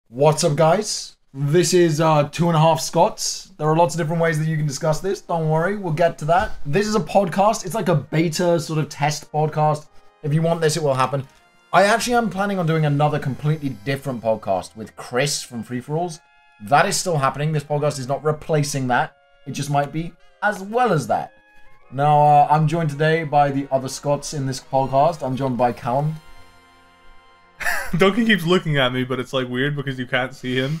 What's up, guys? This is 2.5 Scots. There are lots of different ways that you can discuss this. Don't worry, we'll get to that. This is a podcast. It's like a beta sort of test podcast. If you want this, it will happen. I actually am planning on doing another completely different podcast with Chris from Free For Alls. That is still happening. This podcast is not replacing that. It just might be as well as that. Now, I'm joined today by the other Scots in this podcast. I'm joined by Callum. Duncan keeps looking at me, but it's like weird because you can't see him.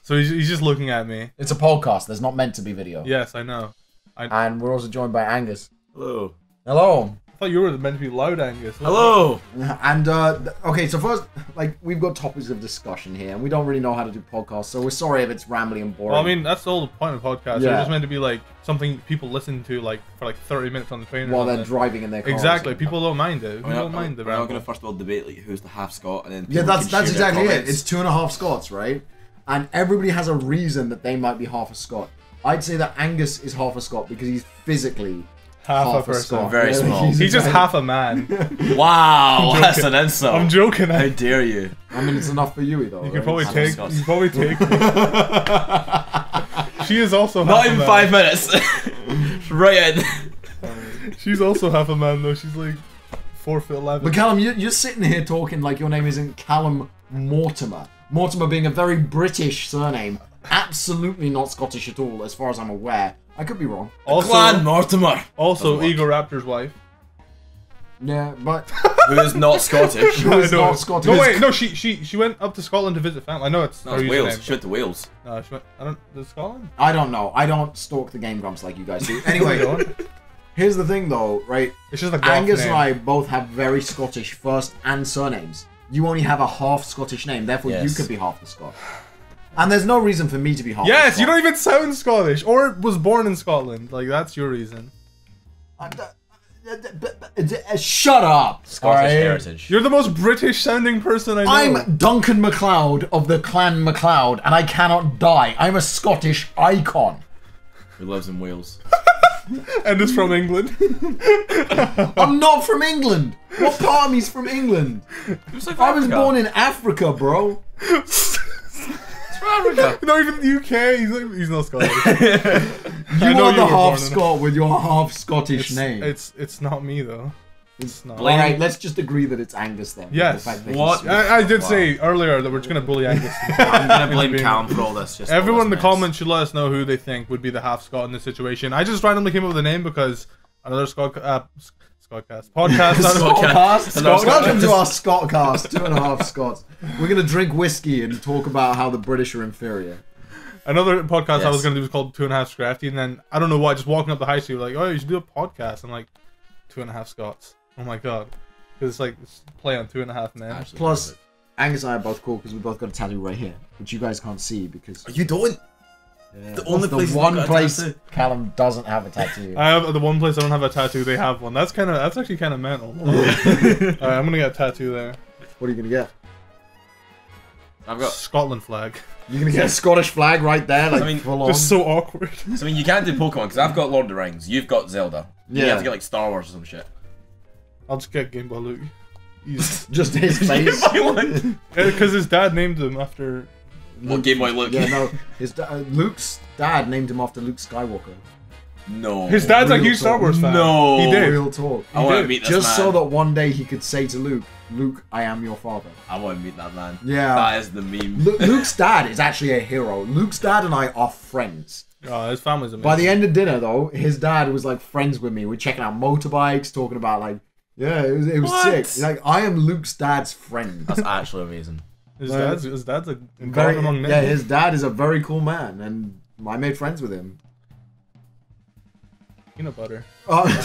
So he's just looking at me. It's a podcast. There's not meant to be video. Yes, I know. And we're also joined by Angus. Hello. Hello. I thought you were meant to be loud, Angus. Hello. And, okay, so first, like, we've got topics of discussion here, and we don't really know how to do podcasts, so we're sorry if it's rambling and boring. Well, I mean, that's the whole point of podcasts. Yeah. They're just meant to be like something people listen to like for like 30 minutes on the train. While they're driving in their cars. Exactly. People don't mind it. People don't mind the We're not ramble. going to first of all debate like who's the half Scot, and then Yeah, people that's can share their exactly it. comments. It's 2.5 Scots, right? And everybody has a reason that they might be half a Scot. I'd say that Angus is half a Scot because he's physically half a half a person. Scot. Very Yeah, small. He's just half a man. Wow, I'm that's joking. an insult. I'm joking. How dare you? I mean, it's enough for you, though. You right? can probably Half a take. Scot. You can probably take. She is also Not half even a man. 5 minutes. Right in. She's also half a man though. She's like 4'11". But Callum, you're sitting here talking like your name isn't Callum Mortimer. Mortimer being a very British surname. Absolutely not Scottish at all, as far as I'm aware. I could be wrong. Also, Clan Mortimer. also Doesn't Ego Raptor's wife. Yeah, but Who is not Scottish. who is I know. not Scottish? No, wait, no, she went up to Scotland to visit family. I know it's No, her it's Wales. username. She went to Wales. No, she went. I don't. Is it Scotland? I don't know. I don't stalk the Game Grumps like you guys do. You Anyway, don't? here's the thing though, right? It's just a golf Angus name. and I both have very Scottish first and surnames. You only have a half Scottish name, therefore you Yes. could be half the Scot. And there's no reason for me to be half the Yes, Scot. you don't even sound Scottish, or was born in Scotland. Like that's your reason. Shut up! Scottish alright? heritage. You're the most British sounding person I know. I'm Duncan MacLeod of the Clan MacLeod, and I cannot die. I'm a Scottish icon. Who lives in Wales. and is from England. I'm not from England. What part of me's from England? Who's like I was born in Africa, bro. Africa. Not even the UK. He's not Scottish. You I know are you the were half born in- Scot with your half Scottish name. It's not me though. It's not. Blame- Alright, let's just agree that it's Angus then. Yes. The fact that What? he's- I did Wow. say earlier that we're just gonna bully Angus. I'm going to blame Callum for all this. Just all Everyone in the this mess. comments should let us know who they think would be the half Scot in this situation. I just randomly came up with a name because another Scotcast podcast. Scotcast. Scotcast. Welcome to our Scotcast, 2.5 Scots. We're gonna drink whiskey and talk about how the British are inferior. Another podcast I was Yes. gonna do was called 2.5 Scrafty, and then I don't know why, just walking up the high street, like, oh, you should do a podcast. I'm like, 2.5 Scots. Oh my god, because it's like it's play on 2.5 men. Actually, Plus, perfect. Angus and I are both cool because we both got a tattoo right here, which you guys can't see because You don't. The only place the you've one got a place tattoo. Callum doesn't have a tattoo. I have the one place I don't have a tattoo. They have one. That's actually kind of mental. Alright, I'm gonna get a tattoo there. What are you gonna get? I've got. Scotland flag. You're gonna get a Scottish flag right there, like I mean, full on. Just so awkward. So I mean, you can't do Pokemon because I've got Lord of the Rings. You've got Zelda. You Yeah. have to get like Star Wars or some shit. I'll just get Game Boy Luke. Just his face. Because his dad named him after. What Game Boy look? Yeah, no. Luke's dad named him after Luke Skywalker. No. His dad's a Real huge Star talk. Wars fan. No. He did. Real talk. I want to did. meet this Just man. so that one day he could say to Luke, Luke, I am your father. I want to meet that man. Yeah. That is the meme. Luke's dad is actually a hero. Luke's dad and I are friends. Oh, his family's amazing. By the end of dinner, though, his dad was like friends with me. We're checking out motorbikes, talking about like, yeah, it was What? sick. He's like, I am Luke's dad's friend. That's actually amazing. his Well, dad's a Very, god among men. yeah, his dad is a very cool man, and I made friends with him. Peanut butter.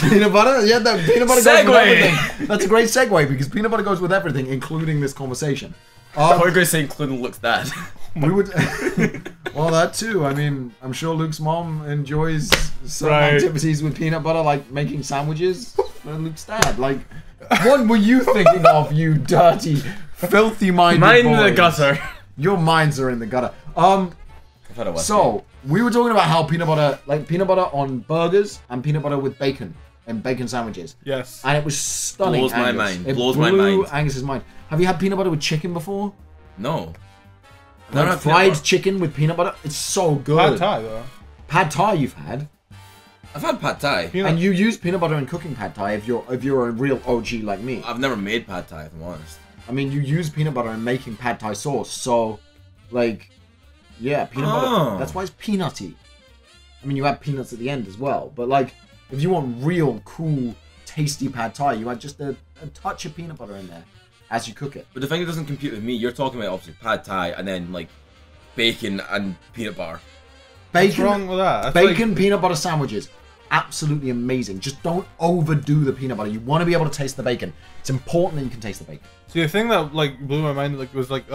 Peanut butter? Yeah, that peanut butter goes with Segue. everything. That's a great segue because peanut butter goes with everything, including this conversation. I thought you were going to say including Luke's dad. We would. Well, that too. I mean, I'm sure Luke's mom enjoys some Right. activities with peanut butter, like making sandwiches for Luke's dad. Like, what were you thinking of, you dirty, filthy-minded Mind boys? the gutter. Your minds are in the gutter. I've had a whiskey. So we were talking about how peanut butter on burgers and peanut butter with bacon and bacon sandwiches, Yes. and it was stunning. Blows my Angus. mind. It Blows my blew mind. Angus's mind. Have you had peanut butter with chicken before? No. Never Like had peanut fried butter. chicken with peanut butter. It's so good. Pad Thai though. Pad Thai you've had. I've had pad thai. Peanut. And you use peanut butter in cooking pad thai if you're a real OG like me. I've never made pad thai, if I'm honest. I mean, you use peanut butter in making pad thai sauce, so like, yeah, peanut Oh. butter. That's why it's peanutty. I mean, you add peanuts at the end as well, but like, if you want real cool, tasty pad thai, you add just a touch of peanut butter in there as you cook it. But the thing that doesn't compute with me, you're talking about obviously pad thai and then like bacon and peanut butter. What's wrong with that? That's Bacon peanut butter sandwiches, absolutely amazing. Just don't overdo the peanut butter. You want to be able to taste the bacon. It's important that you can taste the bacon. See, the thing that like blew my mind like was like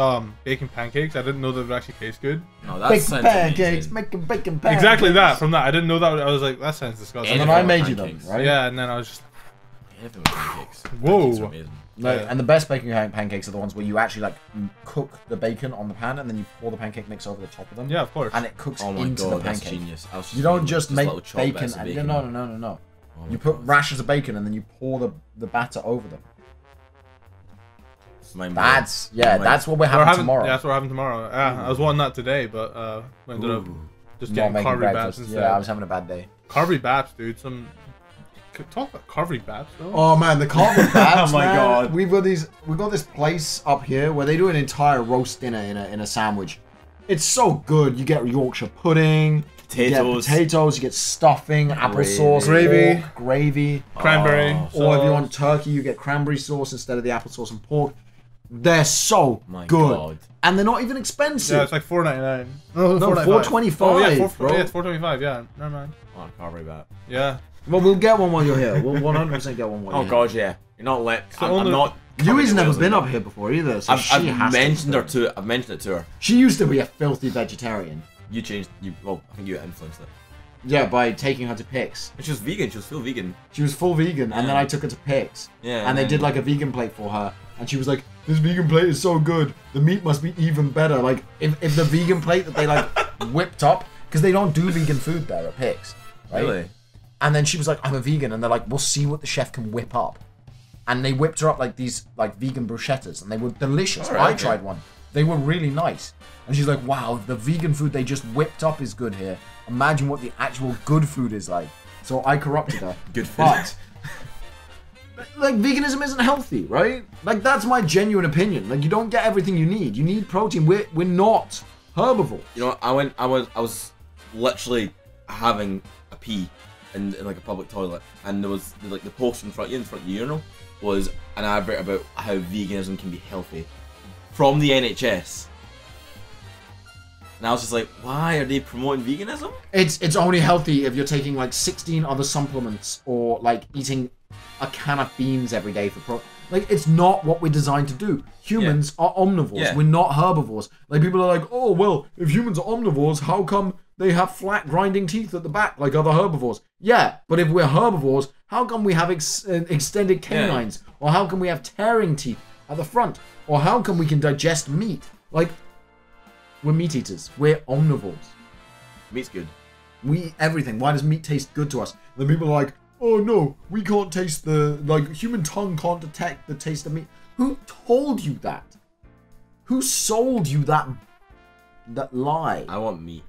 bacon pancakes. I didn't know that would actually taste good. No, that Bacon sounds pancakes, amazing. making bacon pancakes. Exactly that. From that, I didn't know that. I was like, that sounds disgusting. And then Anything I with made you them, pancakes. right? Yeah, and then I was just Anything with pancakes. Whoa. Pancakes are amazing. No, Yeah. and the best bacon pancakes are the ones where you actually like cook the bacon on the pan and then you pour the pancake mix over the top of them. yeah, of course. And it cooks Oh my into god, the that's pancake. genius. I was You don't just make little chopped bacon, bits of and no. Oh my You put God. rashers of bacon and then you pour the batter over them. It's mind-blowing. That's that's what we're having tomorrow. Yeah, that's what we're having tomorrow. I was wanting that today, but we ended up Ooh. just Not getting making carvery baps breakfast. instead. Yeah, I was having a bad day. Carvery baps, dude. Talk about carvery baps, though. Oh man, the carvery babs, Oh my man. God. We've got this place up here where they do an entire roast dinner in a sandwich. It's so good. You get Yorkshire pudding, you get potatoes, you get stuffing, applesauce, Gravy. pork, gravy. Cranberry. Oh. Or if you sauce. want turkey, you get cranberry sauce instead of the applesauce and pork. They're so My good, God. and they're not even expensive. Yeah, it's like $4.99. No, No, $4.25, Oh yeah, bro. yeah, it's $4.25. Yeah, never mind. Oh, carvery bat. Yeah. Well, we'll get one while you're here. We'll 100% get one while Oh you're god, yeah. You're not let. So I'm only- not. here. Yui's coming to never Wales been anymore. up here before either, so she I've has mentioned to. her to. I've mentioned it to her. She used to be a filthy vegetarian. You changed. Well, I think you influenced it. Yeah, by taking her to PIX. And she was vegan. She was still vegan. She was full vegan, and then Yeah. I took her to PIX. Yeah. And they did like a vegan plate for her, and she was like, "This vegan plate is so good. The meat must be even better." Like, if the vegan plate that they like whipped up, because they don't do vegan food there at PIX, right? Really. And then she was like, "I'm a vegan," and they're like, "We'll see what the chef can whip up." And they whipped her up like these like vegan bruschettas, and they were delicious. Alright, I okay. tried one; they were really nice. And she's like, "Wow, the vegan food they just whipped up is good here. Imagine what the actual good food is like." So I corrupted her. Good food. But like veganism isn't healthy, right? Like that's my genuine opinion. Like you don't get everything you need. You need protein. We're not herbivores. You know, I was literally having a pee in like a public toilet, and there was like the post in front of the urinal was an advert about how veganism can be healthy from the NHS. And I was just like, why are they promoting veganism? It's only healthy if you're taking like 16 other supplements or like eating a can of beans every day for protein. Like it's not what we're designed to do. Humans are omnivores. Yeah. We're not herbivores. Like people are like, "Oh, well, if humans are omnivores, how come they have flat grinding teeth at the back like other herbivores?" Yeah, but if we're herbivores, how come we have extended canines? Or how come we have tearing teeth at the front? Or how come we can digest meat? Like we're meat eaters. We're omnivores. Meat's good. We eat everything. Why does meat taste good to us? Then people are like, "Oh no, we can't taste human tongue can't detect the taste of meat." Who told you that? Who sold you that lie? I want meat.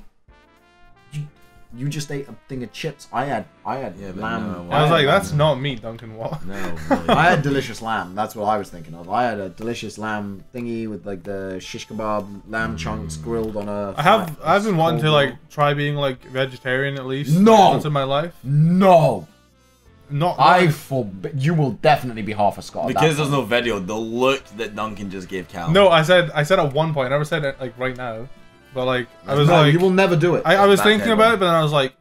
You just ate a thing of chips. I had Yeah, but lamb. no, I was had like, that's lamb. not meat, Duncan. What? No. Really. I had delicious lamb. That's what I was thinking of. I had a delicious lamb thingy with like the shish kebab lamb chunks grilled on a. I've been wanting to coal like try being like vegetarian at least No! once in my life. No, Not I forbid. You will definitely be half a Scot. at that Because there's point. no video, the look that Duncan just gave Cal. No, I said at one point. I never said it like right now, but like I was No, like you will never do it. I was Back thinking then, about it, but then I was like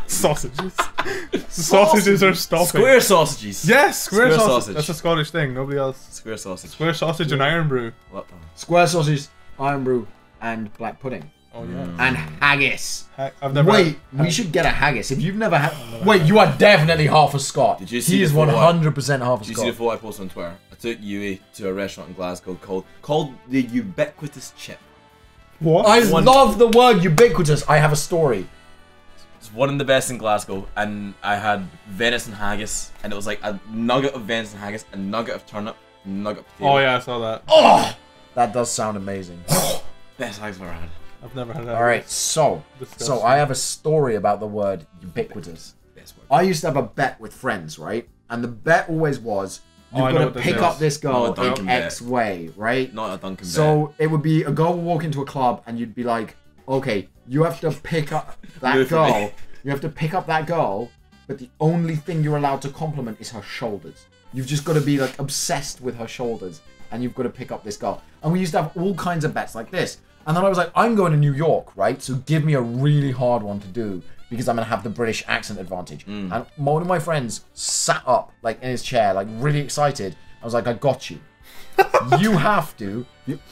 sausages. Sausages are stopping. Square sausages. Yes, square Square sausage. sausage. That's a Scottish thing. Nobody else. Square sausage. Square sausage and iron brew. What? Square sausage, iron brew, and black pudding. Oh yeah. And haggis. I've never. Wait, had- we should get a haggis. If you've never had... Wait, you are definitely half a Scot. Did you see He is the photo? 100% half a Did you see the Scot. photo I posted on Twitter? I took Yui to a restaurant in Glasgow called the Ubiquitous Chip. What? I One- love the word ubiquitous. I have a story. It's one of the best in Glasgow, and I had venison haggis, and it was like a nugget of venison haggis, a nugget of turnip, nugget potato. Oh yeah, I saw that. Oh, that does sound amazing. Best haggis I've ever had. I've never had that. All right, so Disgusting. I have a story about the word ubiquitous. Best word. I used to have a bet with friends, right? And the bet always was Oh, I you've know got what to this pick is. up this girl No, Duncan in bet. X way, right? Not a Dunkin' So it would be a girl would walk into a club and you'd be like, okay, you have to pick up that Move for me. girl. You have to pick up that girl, but the only thing you're allowed to compliment is her shoulders. You've just got to be like obsessed with her shoulders and you've got to pick up this girl. And we used to have all kinds of bets like this. And then I was like, I'm going to New York, right? So give me a really hard one to do because I'm going to have the British accent advantage. And one of my friends sat up like in his chair, like really excited. I was like, I got you. You have to.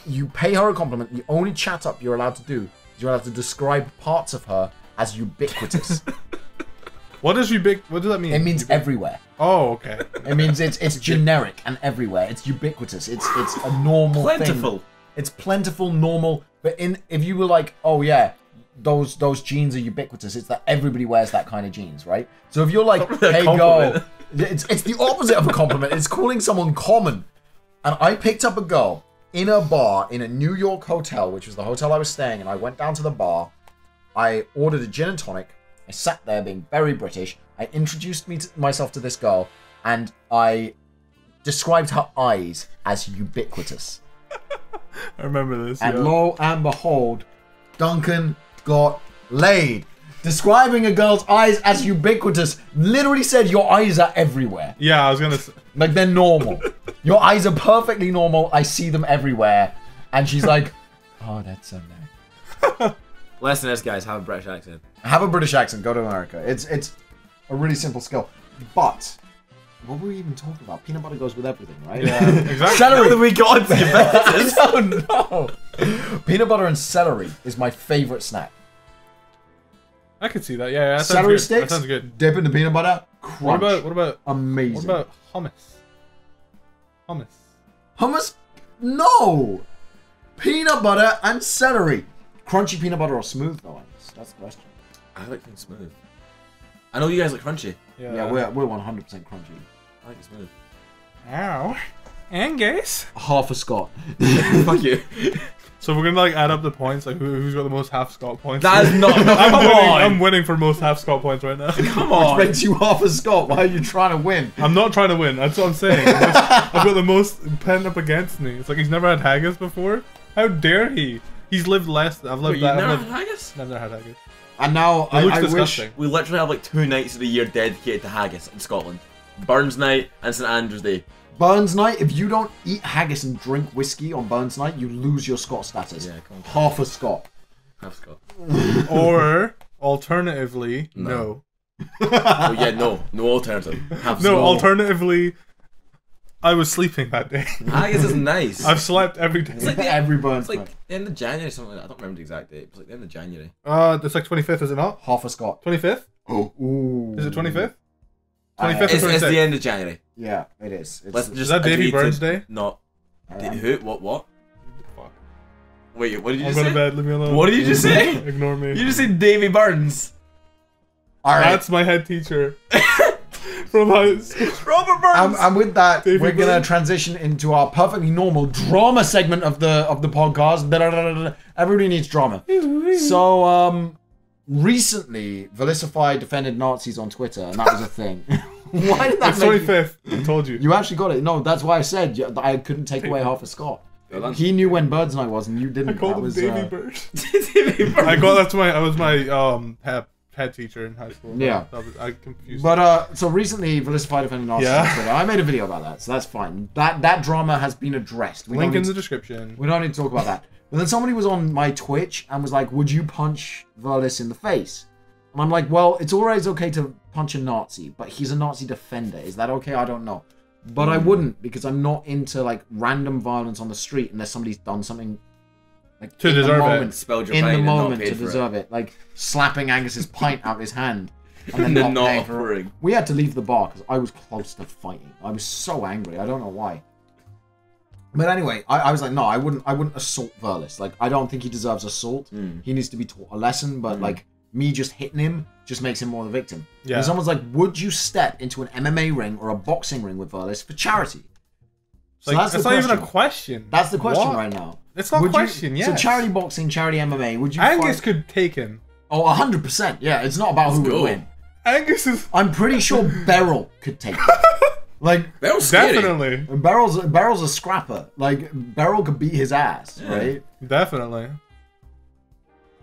You pay her a compliment. The only chat up you're allowed to do is you're allowed to describe parts of her as ubiquitous. What does what does that mean? It means everywhere. Oh, okay. It means it's generic and everywhere. It's ubiquitous. It's a normal Plentiful. thing. It's plentiful, normal. But if you were like, oh yeah, those jeans are ubiquitous. It's that everybody wears that kind of jeans, right? So if you're like, hey girl, it's the opposite of a compliment. It's calling someone common. And I picked up a girl in a bar in a New York hotel, which was the hotel I was staying in. I went down to the bar. I ordered a gin and tonic. I sat there being very British. I introduced myself to this girl, and I described her eyes as ubiquitous. I remember this. And yeah. lo and behold, Duncan got laid. Describing a girl's eyes as ubiquitous literally said your eyes are everywhere. Yeah, I was gonna say. Like they're normal. Your eyes are perfectly normal. I see them everywhere. And she's like, oh, that's so nice. Lesson is, guys, have a British accent. Have a British accent. Go to America. It's a really simple skill. But what were we even talking about? Peanut butter goes with everything, right? Yeah, exactly. Celery. We got into ubiquitous. Oh no! Peanut butter and celery is my favorite snack. I could see that. Yeah, that sounds Celery good. sticks. That sounds good. Dip into peanut butter. Crunch. What about Amazing. what about hummus? Hummus. Hummus? No! Peanut butter and celery. Crunchy peanut butter or smooth though? That's the question. I like things smooth. I know you guys like crunchy. Yeah, we're 100% crunchy. I like it smooth. Ow. Angus. Half a Scot. Fuck you. So we're gonna like add up the points, like who's got the most half Scott points. That is not. I'm winning for most half Scott points right now. Come Which on. makes you half a Scot. Why are you trying to win? I'm not trying to win. That's what I'm saying. I've got the most pent up against me. It's like he's never had haggis before. How dare he? He's lived less. I've lived Wait, that. you never I've had lived, haggis? never had haggis. And now It looks I wish. disgusting. We literally have like 2 nights of the year dedicated to haggis in Scotland. Burns Night and St Andrew's Day. Burns night, if you don't eat haggis and drink whiskey on Burns night, you lose your Scot status. Yeah, come on. Half a Scot. Half Scot. Or alternatively, no. Oh yeah, no alternative. Half No, Scot. alternatively, I was sleeping that day. Haggis is nice. I've slept every day. It's like the, Every Burns it's like night. the end of January or something like that. I don't remember the exact date. It's like the end of January. It's like 25th, is it not? Half a Scot. 25th? Oh. Ooh. Is it 25th? I- 25th It's, or it's 26th? the end of January. Yeah, it is. It's, Let's just Is that Davy agree to Burns Day? Not. um, Who? What? Fuck. Wait, what did you I'm just going say? to bed, leave me alone. What did you just say? Ignore me. You just said Davy Burns. all right. That's my head teacher. From high school. Robert Burns. And with that, Davy we're gonna Burns. transition into our perfectly normal drama segment of the podcast. Da-da-da-da-da. Everybody needs drama. So, recently, Velicify defended Nazis on Twitter, and that was a thing. Why did that It's make you... 25th. I told you. You actually got it. No, that's why I said that I couldn't take away half a Scot. He knew when Birds Night was, and you didn't. I called That him was, Davy Bird. Davy Burns. I got I was my head teacher in high school. Yeah. I confused. But so recently, Velicify defended Nazis Yeah. on Twitter. I made a video about that, so that's fine. That drama has been addressed. We Link don't in need the to- description. We don't need to talk about that. But then somebody was on my Twitch and was like, would you punch Verlis in the face? And I'm like, well, it's always okay to punch a Nazi, but he's a Nazi defender. Is that okay? I don't know. But I wouldn't, because I'm not into like random violence on the street unless somebody's done something like To in the deserve it. moment, Spelled your in pint the and not moment paid to for it. deserve it. Like slapping Angus's pint out of his hand and And then then not not paying for it. offering. We had to leave the bar because I was close to fighting. I was so angry. I don't know why. But anyway, I was like, no, I wouldn't assault Verlis. Like, I don't think he deserves assault. He needs to be taught a lesson, but like me just hitting him just makes him more the victim. Yeah. And someone's like, would you step into an MMA ring or a boxing ring with Verlis for charity? So that's it's the not even a question. question. That's the question What? right now. It's not a Would question, you, yes. So charity boxing, charity MMA, would you Angus fight? could take him. Oh, 100%. Yeah, it's not about who would go. win. Angus is I'm pretty sure Beryl could take it. Like, That was scary. definitely, Beryl's a scrapper. Like, Beryl could beat his ass, Yeah. right? definitely.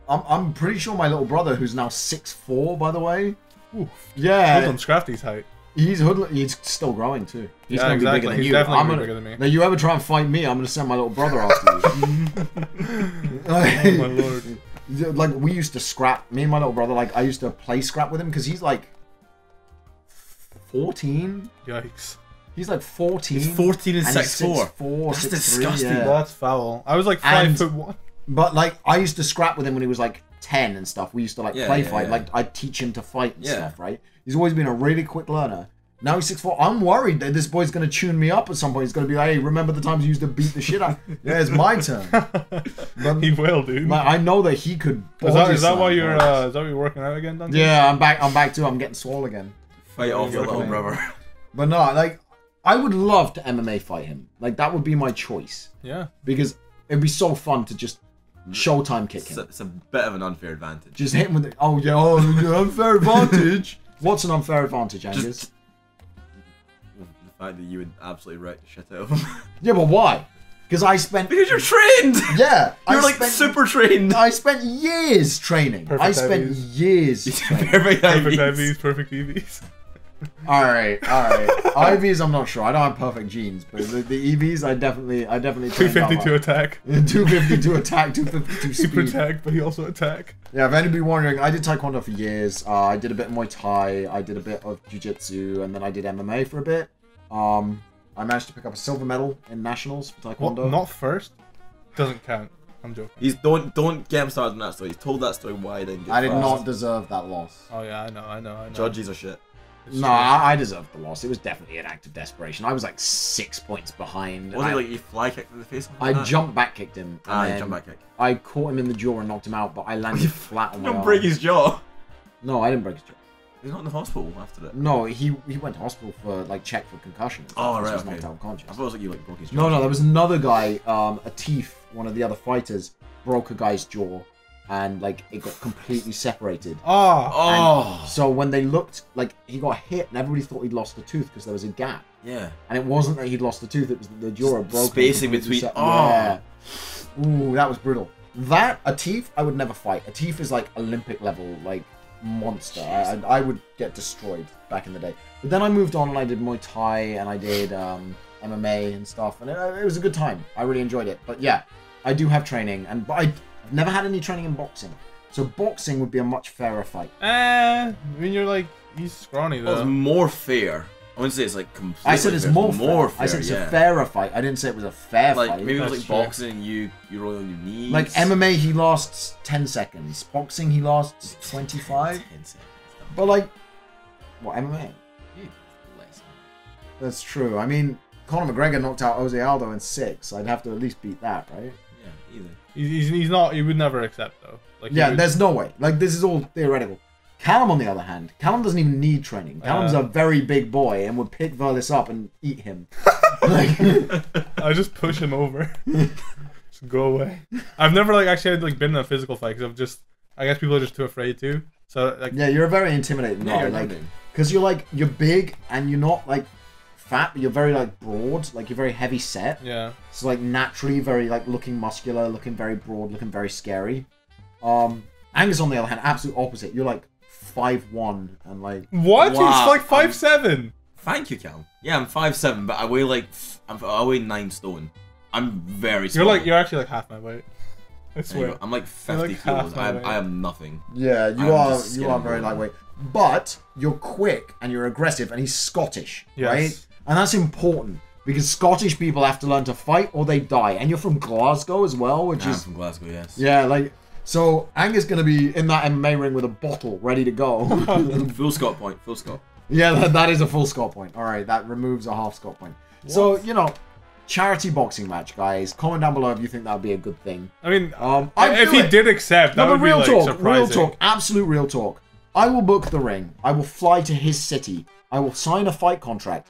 I'm pretty sure my little brother, who's now 6'4", by the way. Oof. Yeah, Hold on, Scrafty's height. he's still growing too. He's Yeah, gonna exactly. be bigger than He's you. definitely I'm gonna be gonna, bigger than me. Now you ever try and fight me, I'm gonna send my little brother after you. Oh my lord. Like, we used to scrap, me and my little brother, like, I used to play scrap with him because he's like 14. Yikes. He's like 14. He's 14 and he's 6'4". 6'4", That's 6'3", disgusting. yeah. That's foul. I was like And- 5'1". But like, I used to scrap with him when he was like 10 and stuff. We used to like Yeah, play yeah, fight. yeah. Like, I'd teach him to fight and Yeah. stuff, right? He's always been a really quick learner. Now he's 6'4". I'm worried that this boy's gonna tune me up at some point. He's gonna be like, hey, remember the times you used to beat the shit out? Yeah, it's my turn. But He will, dude. like, I know that he could. Is body that why slam you're guys. is that why you're working out again, Dante? Yeah, I'm back too. I'm getting swole again. Fight off your little Okay. brother. But no, like, I would love to MMA fight him. Like, that would be my choice Yeah. because it'd be so fun to just Showtime kick him. It's a bit of an unfair advantage. Just hit him with the, oh yeah, unfair advantage. What's an unfair advantage, Angus? Just the fact that you would absolutely wreck the shit out of him. Yeah, but why? Because I spent Because you're trained! yeah, You're I like spent, super trained! I spent years training. Perfect I spent IVs. years training. Perfect Perfect IVs. IVs, perfect EVs. All right. IVs, I'm not sure. I don't have perfect genes, but the EVs, I definitely trained 250 to up. attack. 250 to attack, 250 to He speed. protect, but he also attack. Yeah, if anybody wondering, I did Taekwondo for years. I did a bit of Muay Thai, I did a bit of Jiu-Jitsu, and then I did MMA for a bit. I managed to pick up a silver medal in nationals for What? Taekwondo. Not first? Doesn't count. I'm joking. He's don't get him started on that story. He's told that story why he didn't get I did first. not deserve that loss. Oh yeah, I know. Judges are shit. It's No, true. I deserved the loss. It was definitely an act of desperation. I was like 6 points behind. Wasn't I, it like you fly kicked in the face? I jumped back kicked him. And Ah, you then jump back kick. I caught him in the jaw and knocked him out, but I landed flat on You my don't arm. break his jaw. No, I didn't break his jaw. He's not in the hospital after it. No, he went to hospital for like check for concussion. and stuff, Oh, 'cause right, he was okay. knocked out unconscious. I thought it was like you like broke his jaw. No, there was another guy, Atif, one of the other fighters, broke a guy's jaw, and like it got completely separated. Ah, Oh. So when they looked, like he got hit, and everybody thought he'd lost a tooth because there was a gap, Yeah. and it wasn't that he'd lost a tooth; it was that the jaw had broken. Spacing completely between- Yeah. Ooh, that was brutal. That Atif, I would never fight. Atif is like Olympic level, like monster. I would get destroyed back in the day. But then I moved on and I did Muay Thai and I did MMA and stuff, and it was a good time. I really enjoyed it. But yeah, I do have training, but I've never had any training in boxing. So boxing would be a much fairer fight. I mean you're like he's scrawny Well, though. it's more fair. I wouldn't say it's like completely. I said it's fair, more more fair. I said it's yeah. a fairer fight. I didn't say it was a fair Like fight. maybe it was That's like true. boxing. You roll on your knees. Like MMA, he lasts 10 seconds. Boxing, he lasts 25. 10 seconds. But like, what, MMA? Yeah, less. That's true. I mean, Conor McGregor knocked out Jose Aldo in 6. I'd have to at least beat that, right? Yeah, either. He's not. He would never accept though. Like he Yeah, would- there's no way. Like, this is all theoretical. Callum, on the other hand, Callum doesn't even need training. Callum's a very big boy and would pick Verlis up and eat him. Like, I just push him over. Just go away. I've never like actually had, like been in a physical fight because I've just. I guess people are just too afraid to. So like. yeah, you're a very intimidating Yeah, guy. you're Like, intimidating. because you're big and you're not like fat, but you're very like broad. Like, you're very heavy set. Yeah. So like naturally very like looking muscular, looking very broad, looking very scary. Angus on the other hand, absolute opposite. You're like 5'1" and like What? Wow. He's like 5'7". Thank you, Cal. Yeah, I'm 5'7", but I weigh like I weigh 9 stone. I'm very small. You're actually like half my weight. I There you swear. go. I'm like 50 like half kilos. my weight. I am nothing. yeah, I'm just you skinny are very boy. lightweight, but you're quick and you're aggressive, and he's Scottish, Yes. right? And that's important because Scottish people have to learn to fight or they die. And you're from Glasgow as well, which I'm is from Glasgow, yes. yeah, like. So Angus gonna be in that MMA ring with a bottle ready to go. Full Scott point. Full Scott. Yeah, that is a full Scott point. All right, that removes a half Scott point. So, you know, charity boxing match, guys. Comment down below if you think that would be a good thing. I mean, I'd if do he it. did accept, that No, would but be real like talk, surprising. real talk, absolute real talk. I will book the ring. I will fly to his city. I will sign a fight contract.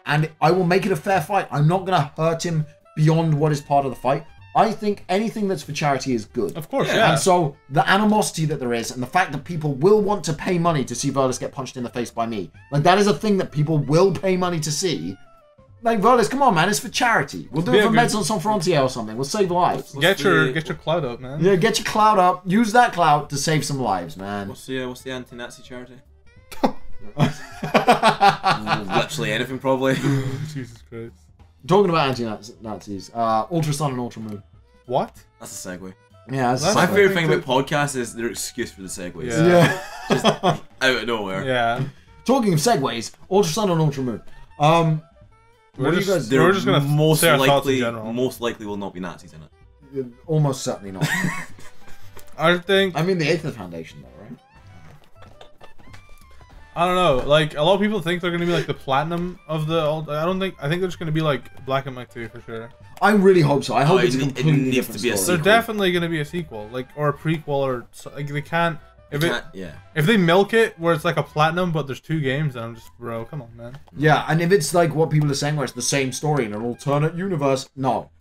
and I will make it a fair fight. I'm not gonna hurt him beyond what is part of the fight. I think anything that's for charity is good. Of course, Yeah. yeah. And so the animosity that there is, and the fact that people will want to pay money to see Verlis get punched in the face by me, like that is a thing that people will pay money to see. Like Verlis, come on, man, it's for charity. We'll do it Yeah, for good. Médecins Sans Frontières or something. We'll save lives. Get your clout up, man. Yeah, get your clout up. Use that clout to save some lives, man. What's the anti-Nazi charity? Literally anything, probably. Jesus Christ. Talking about anti-Nazis, Ultra Sun and Ultra Moon. What? That's a segue. Yeah, that's My I favorite think thing about podcasts is their excuse for the segues. Yeah. Yeah. Just out of nowhere. Yeah. Talking of segues, Ultra Sun and Ultra Moon. What do you guys? They're We're just gonna most say our thoughts in likely, general. most likely will not be Nazis in it. Almost certainly not. I think I mean, the Aether Foundation, though, right? I don't know. Like a lot of people think they're gonna be like the platinum of the. I don't think. I think they're just gonna be like Black and White 2 for sure. I really hope so. I hope Oh, it's a it completely needs different to be a story. They're sequel. definitely gonna be a sequel, like or a prequel or like they can't. If it Yeah. if they milk it where it's like a platinum but there's 2 games, then I'm just bro, come on, man. Yeah, and if it's like what people are saying, where it's the same story in an alternate universe, no.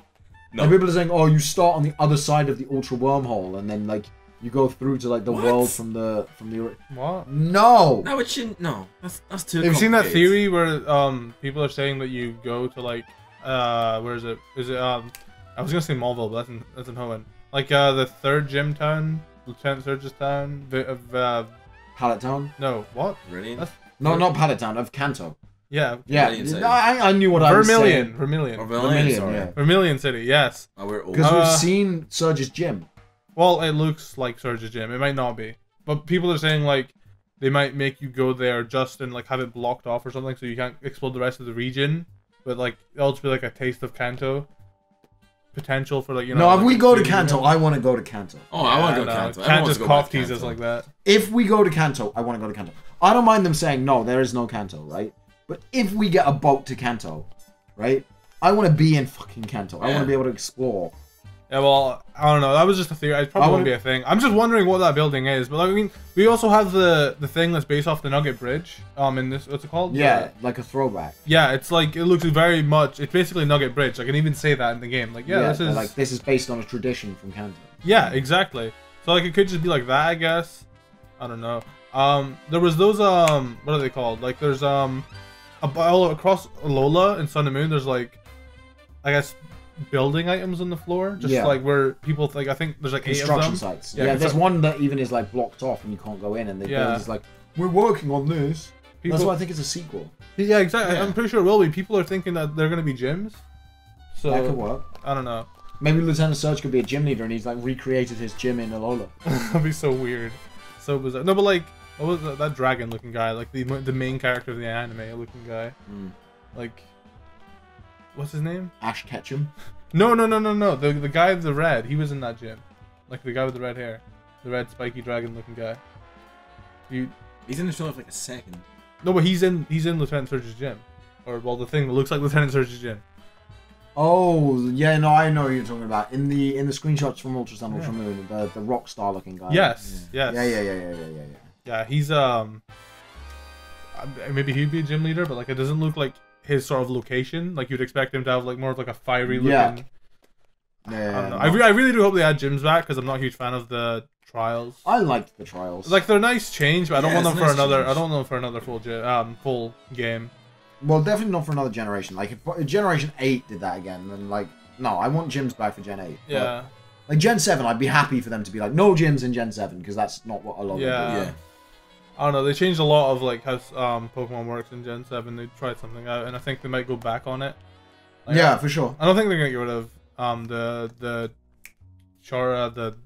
No. And people are saying, oh, you start on the other side of the Ultra Wormhole, and then like you go through to like the What? world from the. What? No. No, it shouldn't. No, that's too. Have you seen that complicated. theory where people are saying that you go to like where is it? Is it I was gonna say Malville, but that's in Hoenn. Like the 3rd gym town, Lieutenant Surge's town. Pallet Town? No, what? Really? That's- No, not Pallet Town, of Kanto. Yeah, Yeah, Vermilion City. I knew what I was saying. Vermilion, Or Vermilion, Vermilion, sorry. yeah. Vermilion City. Yes. Oh, we're old. Because we've Uh, seen Surge's gym. Well, it looks like Surge's gym. It might not be, but people are saying like they might make you go there just and like have it blocked off or something, so you can't explore the rest of the region. But like it'll just be like a taste of Kanto. Potential for like No, if like, we go to movie Kanto, room. I want to go to Kanto. Oh, I want to go to no, Kanto. Can't Everyone wants just to go back cough to tease us Kanto. like that. If we go to Kanto, I want to go to Kanto. I don't mind them saying, no, there is no Kanto, right? But if we get a boat to Kanto, right? I want to be in fucking Kanto. I want Yeah. to be able to explore. Yeah, well, I don't know. That was just a theory. It probably I won't be a thing. I'm just wondering what that building is. But like, I mean, we also have the thing that's based off the Nugget Bridge. In this, what's it called? Yeah, like a throwback. Yeah, it's like it looks very much. It's basically Nugget Bridge. I can even say that in the game. Like, yeah, this they're is like this is based on a tradition from Kanto. yeah, exactly. So like, it could just be like that, I guess. I don't know. There was those what are they called? Like, there's all across Alola and Sun and Moon. There's like, I guess, building items on the floor, just Yeah. like where people like. I think there's like 8 of Construction them. sites. Yeah, Yeah, there's constru- one that even is like blocked off and you can't go in, and the Yeah. build is like, we're working on this. People, That's why I think it's a sequel. yeah, exactly. Yeah. I'm pretty sure it will be. People are thinking that they're gonna be gyms. So That could work. I don't know. Maybe Lieutenant Surge could be a gym leader, and he's like recreated his gym in Alola. That'd be so weird, so bizarre. No, but like, what was that dragon-looking guy? Like the main character of the anime-looking guy. Mm. Like, what's his name? Ash Ketchum. No. The guy with the red. He was in that gym. Like the guy with the red hair, the red spiky dragon-looking guy. He's in the show for like a second. No, but he's in Lieutenant Surge's gym, or well, the thing that looks like Lieutenant Surge's gym. Oh yeah, no, I know what you're talking about. In the screenshots from Ultra Sun, Ultra Yeah. Moon, the rock star looking guy. Yes. Yeah, yeah. Yeah, he's maybe he'd be a gym leader, but like it doesn't look like his sort of location. Like you'd expect him to have like more of like a fiery looking. Yeah. I Yeah, don't know. no. I really do hope they add gyms back because I'm not a huge fan of the trials. I liked the trials. Like they're a nice change, but I don't Yeah, want them it's for a nice another. change. I don't want them for another full game. well, definitely not for another generation. Like if Generation 8 did that again, then like no, I want gyms back for Gen 8. But, Yeah. like Gen 7, I'd be happy for them to be like no gyms in Gen 7 because that's not what a lot of Yeah. them do. Yeah. I don't know. They changed a lot of like how Pokemon works in Gen 7. They tried something out, and I think they might go back on it. Like, Yeah, for sure. I don't think they're gonna get rid of the Chara, the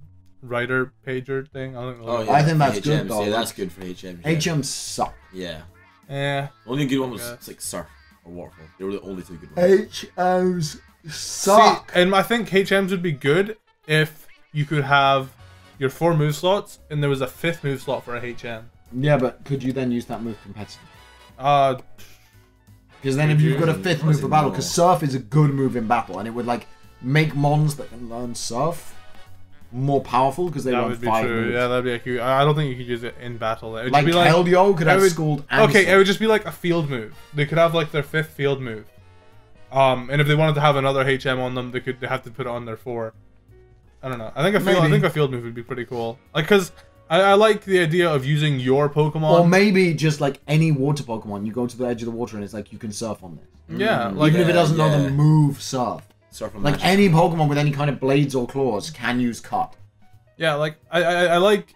writer pager thing. I don't think. Oh, yeah. I think that's HMs. good, though. Yeah, that's good for HM. Yeah. HMs suck. Yeah. Yeah. The only good one was Okay. like Surf or Waterfall. They were the only two good ones. HMs suck. See, and I think HMs would be good if you could have your 4 move slots and there was a 5th move slot for a HM. Yeah, but could you then use that move competitively? Uh, Because then Could if you've you? got a 5th move for battle, because Surf is a good move in battle, and it would like make mons that can learn Surf. more powerful because they That run would be 5 true. moves. Yeah, that'd be a huge. I don't think you could use it in battle. It would Like just be Keldeo could it have would- Scald and Okay, it Sword. would just be like a field move. They could have like their 5th field move. And if they wanted to have another HM on them, they have to put it on their 4. I don't know. I think Maybe. a field move would be pretty cool. Like, cause I like the idea of using your Pokemon. Or maybe just like any water Pokemon, you go to the edge of the water and it's like you can surf on this. Yeah, like Even if it doesn't know yeah. the move surf. Surf on Like Magic. any Pokemon with any kind of blades or claws can use cut. yeah, like I like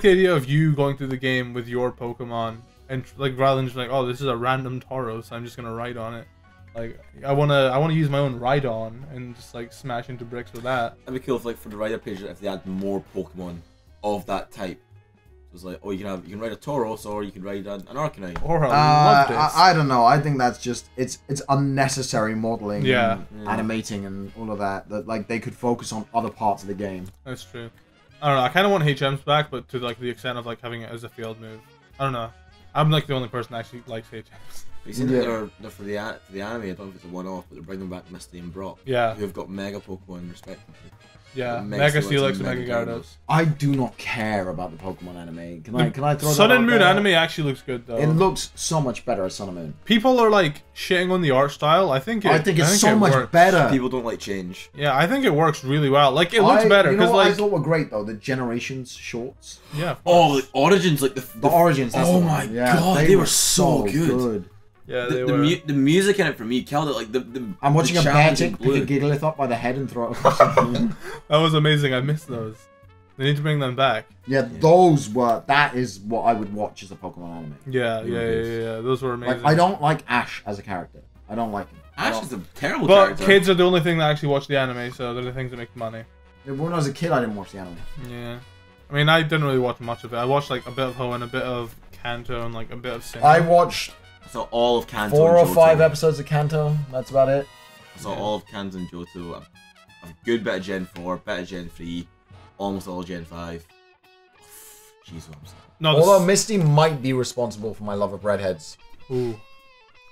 the idea of you going through the game with your Pokemon and like rather than just like, oh, this is a random Tauros, I'm just gonna ride on it. Like I wanna use my own Rhydon and just like smash into bricks with that. That'd be cool if, like, for the rider page, if they had more Pokemon of that type. So it's like, oh, you can ride a Tauros, or you can ride an Arcanine. Or love this. I don't know. I think that's just it's unnecessary modeling. Yeah. and animating and all of that. That like they could focus on other parts of the game. That's true. I don't know. I kind of want HMs back, but to like the extent of like having it as a field move. I don't know. I'm like the only person that actually likes HMs. You seen Yeah. that they're for the anime, I don't know if it's a one-off, but they're bringing back Misty and Brock, Yeah, who have got Mega Pokemon respectively. yeah. Mega Mega Steelix Steelix and and Mega Mega Gyarados. Gyarados. I do not care about the Pokemon anime. Can I throw Sun that and out Moon there? anime actually looks good though. It looks so much better as Sun and Moon. People are like shitting on the art style. I think it's so it much works. better. People don't like change. Yeah, I think it works really well. Like it looks better You know because what I like thought were great though? The Generations shorts. yeah, Oh, the Origins, like The Origins. That's Oh the one. my Yeah, God, they were so good. yeah. The, They the, were. the music in it for me killed it. Like the I'm watching the a bear challenge in tick blue. pick a Gigalith up by the head and throw it across the room. That was amazing. I missed those. They need to bring them back. Yeah, those were. That is what I would watch as a Pokemon anime. Yeah, They yeah, were yeah, good. yeah, yeah. Those were amazing. Like I don't like Ash as a character. I don't like him. Ash is a terrible But character. kids are the only thing that actually watch the anime, so they're the things that make money. When I was a kid, I didn't watch the anime. Yeah. I mean, I didn't really watch much of it. I watched like a bit of Hoenn, a bit of Kanto, and like a bit of Sinnoh. I watched So all of Kanto 4 or and 5 Johto. episodes of Kanto. That's about it. So all of Kanto and Johto. A good bit of Gen 4, bit of Gen 3, almost all of Gen 5. Jeez, what I'm saying. No, Although Misty might be responsible for my love of redheads. Ooh.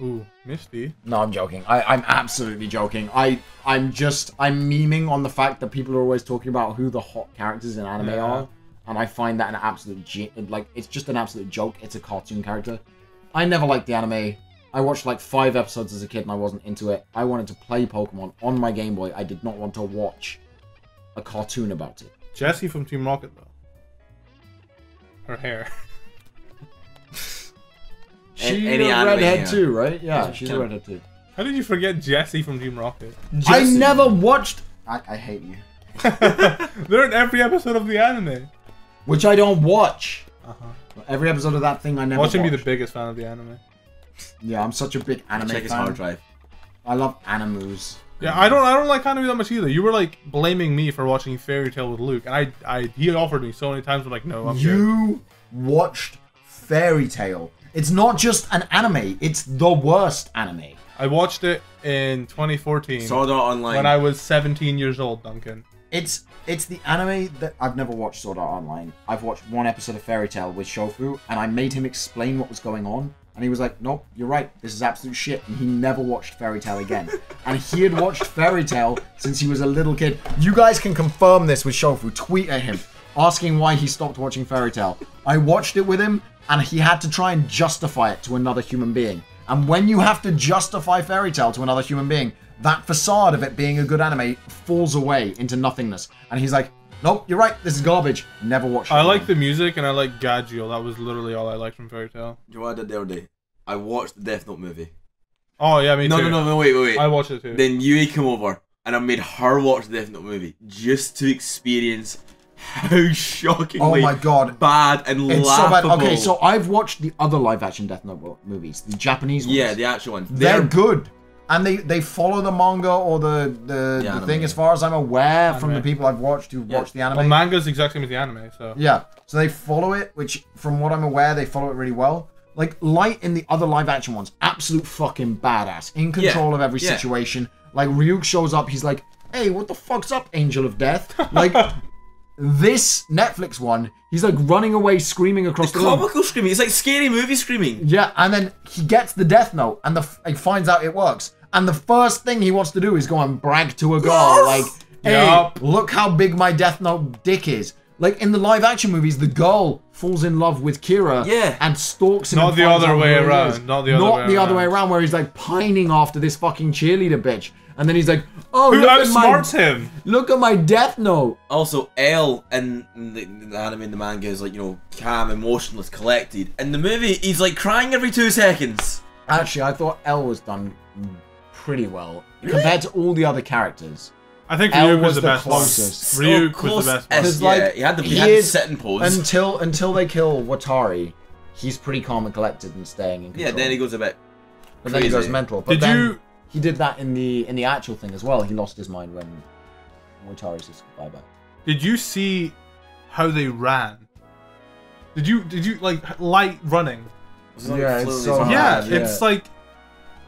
Ooh, Misty. No, I'm joking. I'm absolutely joking. I'm memeing on the fact that people are always talking about who the hot characters in anime Yeah. are, and I find that an absolute it's just an absolute joke. It's a cartoon character. I never liked the anime. I watched like 5 episodes as a kid and I wasn't into it. I wanted to play Pokemon on my Game Boy. I did not want to watch a cartoon about it. Jessie from Team Rocket, though. Her hair. She's any a anime, redhead yeah. too, right? Yeah, Yeah, she's a kind redhead too. How did you forget Jessie from Team Rocket? I Jessie. never watched. I hate you. They're in every episode of the anime. Which I don't watch. Uh-huh. Every episode of that thing I never Watch him be the watched. biggest fan of the anime. Yeah, I'm such a big anime Check his fan. hard drive. I love animus. Yeah, I don't like anime that much either. You were like blaming me for watching Fairy Tail with Luke, and he offered me so many times. I'm like, no, I'm good. You watched Fairy Tail. It's not just an anime. It's the worst anime. I watched it in 2014 Sword Art Online. when I was 17 years old, Duncan. It's the anime that I've never watched Sword Art Online. I've watched 1 episode of Fairy Tail with Shofu, and I made him explain what was going on. And he was like, nope, you're right, this is absolute shit. And he never watched Fairy Tail again. And he had watched Fairy Tail since he was a little kid. You guys can confirm this with Shofu. Tweet at him, asking why he stopped watching Fairy Tail. I watched it with him, and he had to try and justify it to another human being. And when you have to justify Fairy Tail to another human being, that facade of it being a good anime falls away into nothingness. And he's like, nope, you're right, this is garbage. Never watched it. I again. like the music and I like Gaggiel. That was literally all I liked from Fairy Tail. Do you know what I did the other day? I watched the Death Note movie. Oh yeah, me No, too. no, wait. I watched it too. Then Yui came over, and I made her watch the Death Note movie just to experience how shockingly Oh my god. bad and It's so bad. laughable. Okay, so I've watched the other live action Death Note movies, the Japanese ones. Yeah, the actual one. They're good. And they follow the manga or the anime. thing as far as I'm aware from the Anime. people I've watched who've watched the anime. Well, manga's the exact same as the anime, so. Yeah, so they follow it, which from what I'm aware, they follow it really well. Like Light in the other live action ones, absolute fucking badass, in control of every yeah. situation. Like Ryuk shows up, he's like, "Hey, what the fuck's up, Angel of Death?" Like this Netflix one, he's like running away, screaming across the room. Comical screaming. It's like scary movie screaming. Yeah, and then he gets the Death Note, and he finds out it works. And the first thing he wants to do is go and brag to a girl, like, hey, Yup. look how big my Death Note dick is. Like in the live action movies, the girl falls in love with Kira Yeah. and stalks him. Not and the finds other out way who he around. is. Not the other way around, where he's like pining after this fucking cheerleader bitch, and then he's like, "Oh, Who look at outsmarts him? look at my Death Note." Also, L in the anime and the manga is like, you know, calm, emotionless, collected. In the movie, he's like crying every 2 seconds. Actually, I thought L was done pretty well compared to all the other characters. I think L Ryuk was was the the best one. closest. Ryuk was the best one. Because, Yeah, like, he had the he he is- sit and pose. Until they kill Watari, he's pretty calm and collected and staying in control. Yeah, then he goes a bit. but then he goes crazy. mental. But Did then you? he did that in the actual thing as well. He lost his mind when Watari says goodbye back. Did you see how they ran? Did you like light running? Yeah, it's so hard. Yeah, yeah. it's like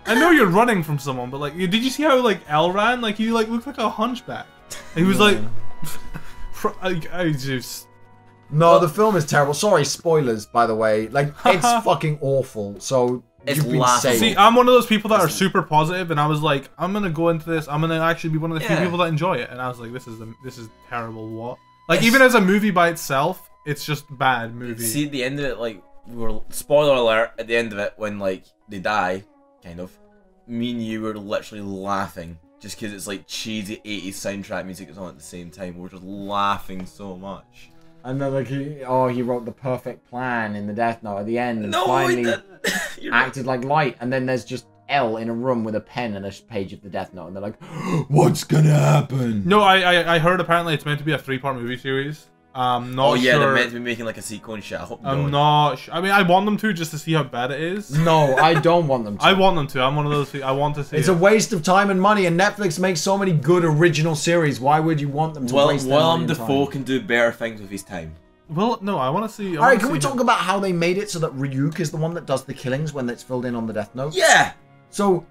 I know you're running from someone, but like, did you see how like L ran? Like he like looked like a hunchback. And he was like, I just No, the film is terrible. Sorry, spoilers, by the way. Like, it's fucking awful. So, It's you've been laughable. saved. see. I'm one of those people that are super positive, and I was like, I'm gonna go into this. I'm gonna actually be one of the few Yeah. people that enjoy it. And I was like, this is terrible. What? Like It's- even as a movie by itself, it's just bad movie. See, at the end of it, like, we were, spoiler alert, at the end of it, when, like, they die, kind of, me and you were literally laughing. Just because it's, like, cheesy 80s soundtrack music is on at the same time. We're just laughing so much. And then, like, he wrote the perfect plan in the Death Note at the end, and No, finally he didn't. You're right. acted like Light. And then there's just L in a room with a pen and a page of the Death Note, and they're like, "What's gonna happen?" No, I heard apparently it's meant to be a 3-part movie series. Not Oh, yeah, sure. they're meant to be making, like, a sequel and shit. I hope they I'm don't. not. I mean, I want them to just to see how bad it is. No, I don't want them to. I want them to. I'm one of those. I want to see. It's it. a waste of time and money, and Netflix makes so many good original series. Why would you want them to waste their Willem money and Dafoe time? can do better things with his time. Well, no, I want to see. All right, can we talk about how they made it so that Ryuk is the one that does the killings when it's filled in on the Death Note? Yeah! So,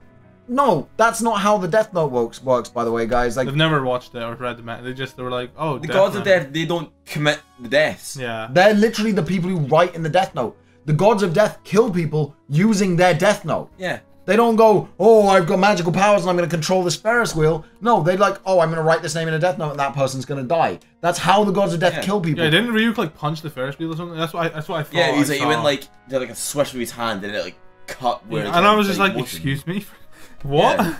no, that's not how the Death Note works. By the way, guys. Like, They've never watched it or read the manga. They were like, oh, The gods of death, they don't commit the deaths. Yeah. they're literally the people who write in the Death Note. The gods of death kill people using their Death Note. Yeah. They don't go, "Oh, I've got magical powers and I'm going to control this Ferris wheel." No, they like, "Oh, I'm going to write this name in a Death Note and that person's going to die." That's how the gods of death Yeah. kill people. Yeah, didn't Ryuk like punch the Ferris wheel or something? That's what I thought. Yeah, he's I like, he saw. went like, did like a swish with his hand and it like cut where Yeah, it's and I was just like, motion. excuse me, what? Yeah.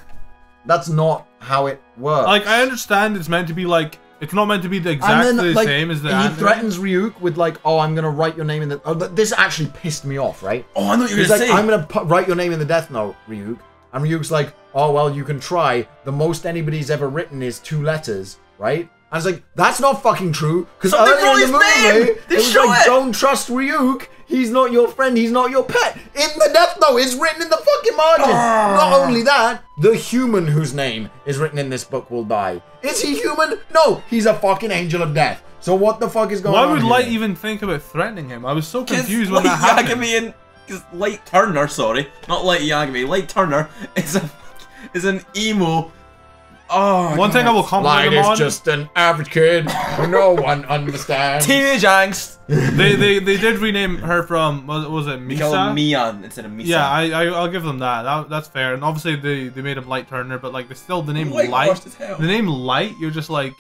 That's not how it works. Like I understand it's meant to be like it's not meant to be the exactly the same as the he anime. threatens Ryuk with like, "Oh, I'm gonna write your name in the." Oh, this actually pissed me off, right? Oh, I know what you're He's gonna like, say. "I'm gonna write your name in the Death Note, Ryuk," and Ryuk's like, "Oh well, you can try. The most anybody's ever written is 2 letters, right?" I was like, "That's not fucking true." Because But they earlier wrote in the his movie, name! They it was show like, it! "Don't trust Ryuk. He's not your friend. He's not your pet." In the Death Note, it's written in the fucking margin. Ah. Not only that, the human whose name is written in this book will die. Is he human? No, he's a fucking angel of death. So what the fuck is going on? Why would here? Light even think about threatening him? I was so confused when that Light happened. Yagami and because Light Turner, sorry, not Light Yagami, Light Turner is an emo. Oh, One thing I will compliment Light him is on: just an average kid who no one understands. teenage angst. they did rename her from was it They call him Misa? Mian instead of Misa. Yeah, I'll give them that. That's fair. And obviously they made him Light Turner, but like still the name Light. Whitewashed as hell. The name Light, you're just like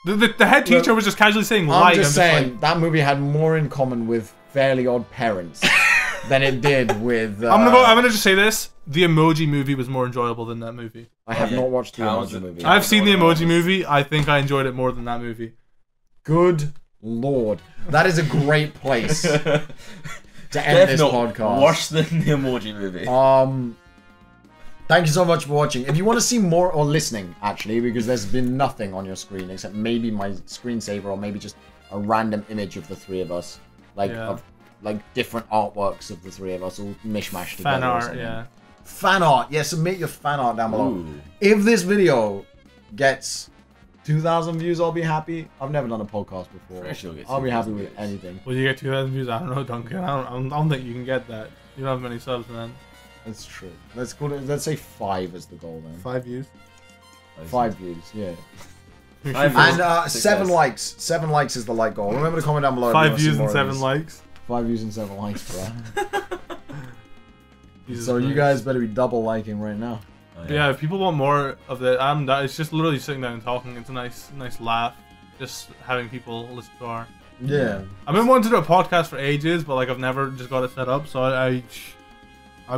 the head teacher was just casually saying I'm Light. just I'm saying like, that movie had more in common with Fairly Odd Parents than it did with. I'm gonna just say this: the Emoji Movie was more enjoyable than that movie. I have yeah. not watched the Cows Emoji and- movie. I've seen the Emoji Movie. I think I enjoyed it more than that movie. Good lord, that is a great place to end this Definitely podcast. worse than the Emoji Movie. Thank you so much for watching. If you want to see more, or listening actually, because there's been nothing on your screen except maybe my screensaver or maybe just a random image of the 3 of us, like Yeah. of like different artworks of the 3 of us all mishmashed together. Fan or art, something. yeah. Fan art. Yeah, submit your fan art down below. Ooh. If this video gets 2,000 views, I'll be happy. I've never done a podcast before. Pretty sure it'll get I'll be happy 2,000 with views. anything. Will you get 2,000 views? I don't know, Duncan. I don't think you can get that. You don't have many subs, man. That's true. Let's call it. Let's say 5 is the goal then. 5 views. 5 views. Yeah. 5 views. And 6 7 likes. 7 likes is the like goal. Remember to comment down below. if you 5 wanna see views more and of 7 these. likes. 5 views and 7 likes, bro. Jesus So you Christ. guys better be double liking right now. But yeah, if people want more of it, it's just literally sitting down and talking. It's a nice laugh. Just having people listen to our. Yeah. I've been wanting to do a podcast for ages, but like I've never just got it set up. So I'd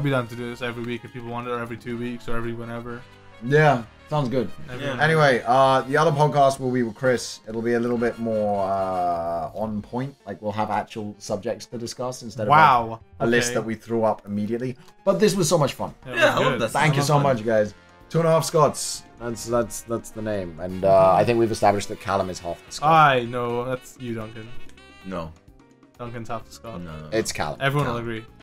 be down to do this every week if people want it, or every 2 weeks, or every whenever. Yeah. Sounds good. Yeah. Anyway, the other podcast will be with Chris. It'll be a little bit more on point. Like we'll have actual subjects to discuss instead of like, a list that we threw up immediately. But this was so much fun. Yeah, I love this. Thank you so much, guys. 2.5 Scots. That's the name. And I think we've established that Callum is half the Scot. No, that's you, Duncan. No. Duncan's half the Scot. No. It's Callum. Everyone will Callum. agree.